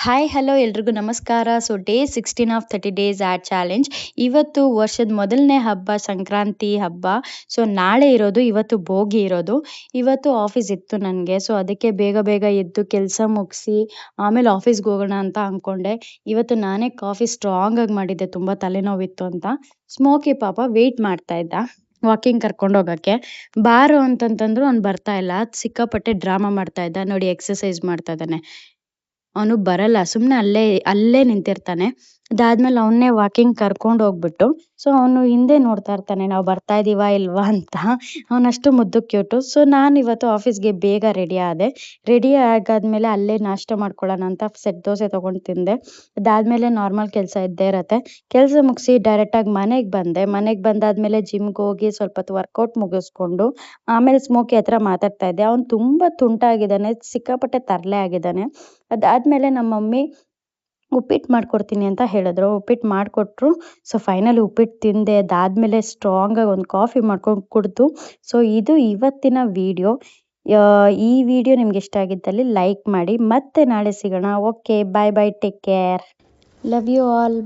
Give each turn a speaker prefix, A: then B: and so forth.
A: Hi hello ಎಲ್ರಿಗೂ ನಮಸ್ಕಾರ. So day 16 of 30 days ad challenge. ಇವತ್ತು ವರ್ಷದ ಮೊದಲನೇ ಹಬ್ಬ, ಸಂಕ್ರಾಂತಿ ಹಬ್ಬ. ಸೊ ನಾಳೆ ಇರೋದು, ಇವತ್ತು ಭೋಗಿ ಇರೋದು. ಇವತ್ತು ಆಫೀಸ್ ಇತ್ತು ನನಗೆ. ಸೊ ಅದಕ್ಕೆ ಬೇಗ ಬೇಗ ಎದ್ದು ಕೆಲಸ ಮುಗಿಸಿ ಆಮೇಲೆ ಆಫೀಸ್ಗೆ ಹೋಗೋಣ ಅಂತ ಅಂದ್ಕೊಂಡೆ. ಇವತ್ತು ನಾನೇ ಕಾಫಿ ಸ್ಟ್ರಾಂಗ್ ಆಗಿ ಮಾಡಿದ್ದೆ, ತುಂಬ ತಲೆನೋವಿತ್ತು ಅಂತ. ಸ್ಮೋಕಿ ಪಾಪ ವೆಯ್ಟ್ ಮಾಡ್ತಾ ಇದ್ದ ವಾಕಿಂಗ್ ಕರ್ಕೊಂಡು ಹೋಗೋಕ್ಕೆ. ಬಾರು ಅಂತಂತಂದ್ರು ಅವ್ನು ಬರ್ತಾ ಇಲ್ಲ. ಸಿಕ್ಕಾಪಟ್ಟೆ ಡ್ರಾಮಾ ಮಾಡ್ತಾ ಇದ್ದ. ನೋಡಿ, ಎಕ್ಸಸೈಸ್ ಮಾಡ್ತಾ ಇದ್ದಾನೆ. ಅವನು ಬರಲ್ಲ, ಸುಮ್ಮನೆ ಅಲ್ಲೇ ನಿಂತಿರ್ತಾನೆ. ಅದಾದ್ಮೇಲೆ ಅವನ್ನೇ ವಾಕಿಂಗ್ ಕರ್ಕೊಂಡು ಹೋಗ್ಬಿಟ್ಟು, ಸೊ ಅವನು ಹಿಂದೆ ನೋಡ್ತಾ ಇರ್ತಾನೆ, ನಾವು ಬರ್ತಾ ಇದೀವಾ ಇಲ್ವಾ ಅಂತ. ಅವನಷ್ಟು ಮುದ್ದು ಕ್ಯೂಟು. ಸೊ ನಾನು ಇವತ್ತು ಆಫೀಸ್ಗೆ ಬೇಗ ರೆಡಿ ಆದೆ. ರೆಡಿ ಆಗಾದ್ಮೇಲೆ ಅಲ್ಲೇ ನಾಷ್ಟ ಮಾಡ್ಕೊಳ್ಳೋಣ ಅಂತ ಸೆಟ್ ದೋಸೆ ತೊಗೊಂಡು ತಿಂದೆ. ಅದಾದ್ಮೇಲೆ ನಾರ್ಮಲ್ ಕೆಲಸ ಇದ್ದೇ ಇರತ್ತೆ. ಕೆಲಸ ಮುಗಿಸಿ ಡೈರೆಕ್ಟಾಗಿ ಮನೆಗೆ ಬಂದೆ. ಮನೆಗೆ ಬಂದಾದ್ಮೇಲೆ ಜಿಮ್ಗೆ ಹೋಗಿ ಸ್ವಲ್ಪ ಹೊತ್ತು ವರ್ಕೌಟ್ ಮುಗಿಸ್ಕೊಂಡು ಆಮೇಲೆ ಸ್ಮೋಕಿ ಹತ್ರ ಮಾತಾಡ್ತಾ ಇದ್ದೆ. ಅವ್ನು ತುಂಬ ತುಂಟಾಗಿದ್ದಾನೆ, ಸಿಕ್ಕಾಪಟ್ಟೆ ತರಲೆ ಆಗಿದ್ದಾನೆ. ಅದಾದ್ಮೇಲೆ ನಮ್ಮ ಮಮ್ಮಿ ಉಪ್ಪಿಟ್ಟು ಮಾಡ್ಕೊಡ್ತೀನಿ ಅಂತ ಹೇಳಿದ್ರು. ಉಪ್ಪಿಟ್ಟು ಮಾಡಿಕೊಟ್ರು. ಸೊ ಫೈನಲಿ ಉಪ್ಪಿಟ್ಟು ತಿಂದೆ. ಅದಾದ್ಮೇಲೆ ಸ್ಟ್ರಾಂಗಾಗಿ ಒಂದು ಕಾಫಿ ಮಾಡ್ಕೊಂಡು ಕುಡಿದು. ಸೊ ಇದು ಇವತ್ತಿನ ವಿಡಿಯೋ. ಈ ವಿಡಿಯೋ ನಿಮ್ಗೆ ಇಷ್ಟ ಆಗಿದ್ದಲ್ಲಿ ಲೈಕ್ ಮಾಡಿ. ಮತ್ತೆ ನಾಳೆ ಸಿಗೋಣ. Okay, bye bye, take care, love you all.